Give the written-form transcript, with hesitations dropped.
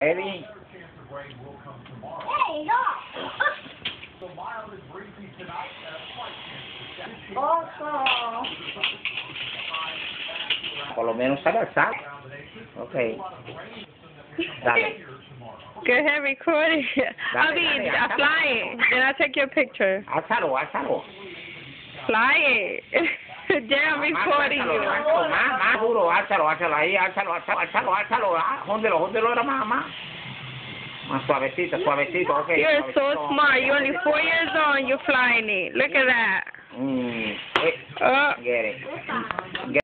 Eddie. Hey, no. Oso. Por lo menos sabe alzar. Ok. Dale. Go ahead, record it. I mean, dale. fly it. Then I'll take your picture. Alzalo, alzalo. Fly it. Then I'm recording you. Más duro, alzalo ahí, alzalo. Jóndelo ahora más. Más suavecito, ok. You're so suavecito. smart. You're only 4 years old and you're flying it. Look at that. Mm. Oh. Get it.